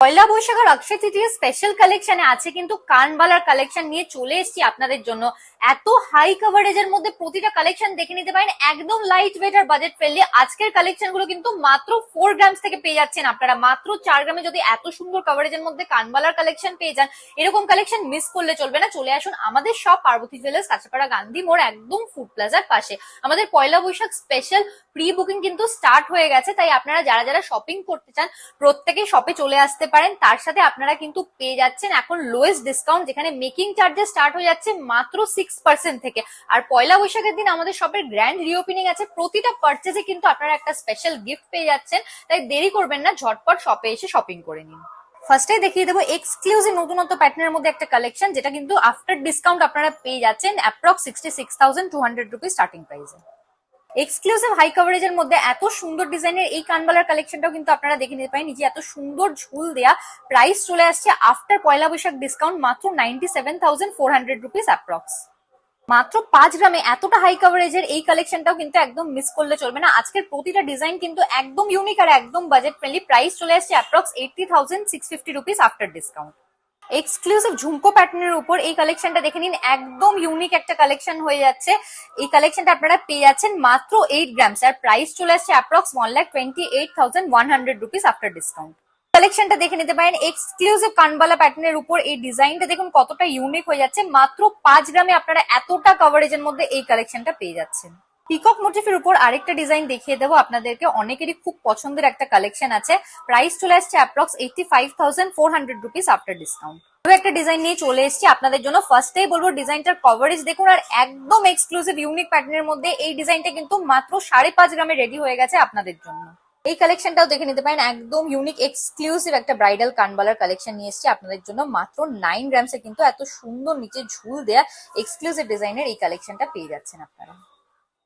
পয়লা বৈশাখ আর অক্ষয় তৃতীয় স্পেশাল কালেকশনে আছে কিন্তু কানবালার কালেকশন নিয়ে চলে এসেছি আপনাদের জন্য। এত হাই কভারেজের মধ্যে প্রতিটা কালেকশন দেখে নিতে পারেন, একদম লাইট ওয়েট আর বাজেট ফ্রেন্ডলি। আজকের কালেকশন গুলো কিন্তু মাত্র 4 গ্রামস থেকে পেয়ে যাচ্ছেন আপনারা। মাত্র 4 গ্রামে যদি এত সুন্দর কভারেজের মধ্যে কানবালার কালেকশন পেয়ে যান, এরকম কালেকশন মিস করলে চলবে না। চলে আসুন আমাদের সব পার্বতী জুয়েলার্স, কাঁচাপাড়া গান্ধী মোড়, একদম ফুড প্লাজার পাশে। আমাদের পয়লা বৈশাখ স্পেশাল প্রি বুকিং কিন্তু স্টার্ট হয়ে গেছে, তাই আপনারা যারা যারা শপিং করতে চান প্রত্যেকেই শপে চলে আসতে পারেন। তার সাথে আপনারা কিন্তু পেয়ে যাচ্ছেন এখন লোয়েস্ট ডিসকাউন্ট, যেখানে মেকিং চার্জেস স্টার্ট হয়ে যাচ্ছে মাত্র 6% থেকে। আর পয়লা বৈশাখের দিন আমাদের শপের গ্র্যান্ড রিওপেনিং আছে, প্রতিটা পারচেজে কিন্তু আপনারা একটা স্পেশাল গিফট পেয়ে যাচ্ছেন। তাই দেরি করবেন না, ঝটপট শপে এসে শপিং করে নিন। ফার্স্টে দেখিয়ে দেবো এক্সক্লুসিভ নতুনত্ব প্যাটার্নের মধ্যে একটা কালেকশন, যেটা কিন্তু আফটার ডিসকাউন্ট আপনারা পেয়ে যাচ্ছেন অ্যাপ্রক্স 66,200 রুপিস স্টার্টিং প্রাইসে। এক্সক্লুসিভ হাই কভারেজের মধ্যে এত সুন্দর ডিজাইনের এই কানবালার কালেকশনটাও কিন্তু আপনারা দেখে নিতে পারেন। নিজে এত সুন্দর ঝুল দেয়া, প্রাইস চলে আসছে আফটার পয়লা বৈশাখ ডিসকাউন্ট মাত্র 97,400 রুপিস অ্যাপ্রক্স। মাত্র 5 গ্রামে এতটা হাই কভারেজের এই কালেকশনটাও কিন্তু একদম মিস করলে চলবে না। আজকের প্রতিটা ডিজাইন কিন্তু একদম ইউনিক আর একদম বাজেট ফ্রেন্ডলি। প্রাইস চলে আসছে approx 80,650 rupees after discount. Exclusive ঝুমকো প্যাটার্নের উপর এই কালেকশনটা দেখে নিন, একদম ইউনিক একটা কালেকশন হয়ে যাচ্ছে। এই কালেকশনটা আপনারা পেয়ে যাচ্ছেন মাত্র 8 গ্রামস, আর প্রাইস চলে আসছে অ্যাপ্রক্স 1,28,100 রুপিস আফটার ডিসকাউন্ট। কালেকশনটা দেখে নিতে পারেন এক্সক্লুসিভ কানবালা প্যাটার্নের উপর। এই ডিজাইনটা দেখুন কতটা ইউনিক হয়ে যাচ্ছে। মাত্র 5 গ্রামে আপনারা এতটা কভারেজের মধ্যে এই কালেকশনটা পেয়ে যাচ্ছেন। পিকক মোটিফের উপর আরেকটা ডিজাইন দেখিয়ে দেবো আপনাদেরকে, অনেকেরই খুব পছন্দের একটা কালেকশন আছে। প্রাইস চলে আসছে অ্যাপ্রক্স 85,400 রুপিস আফটার ডিসকাউন্ট। একটা ডিজাইন নিয়ে চলে এসেছি আপনাদের জন্য। ফার্স্টেই বলবো ডিজাইনটার কভারেজ দেখুন, আর একদম এক্সক্লুসিভ ইউনিক প্যাটার্নের মধ্যে এই ডিজাইনটা কিন্তু মাত্র 5.5 গ্রামে রেডি হয়ে গেছে আপনাদের জন্য। এই কালেকশনটাও দেখে নিতে পারেন, একদম ইউনিক এক্সক্লুসিভ একটা ব্রাইডাল কানবালার কালেকশন নিয়ে এসেছি আপনাদের জন্য। মাত্র 9 গ্রামসে কিন্তু এত সুন্দর নিচে ঝুল দেয়া এক্সক্লুসিভ ডিজাইনের এই কালেকশনটা পেয়ে যাচ্ছেন আপনারা।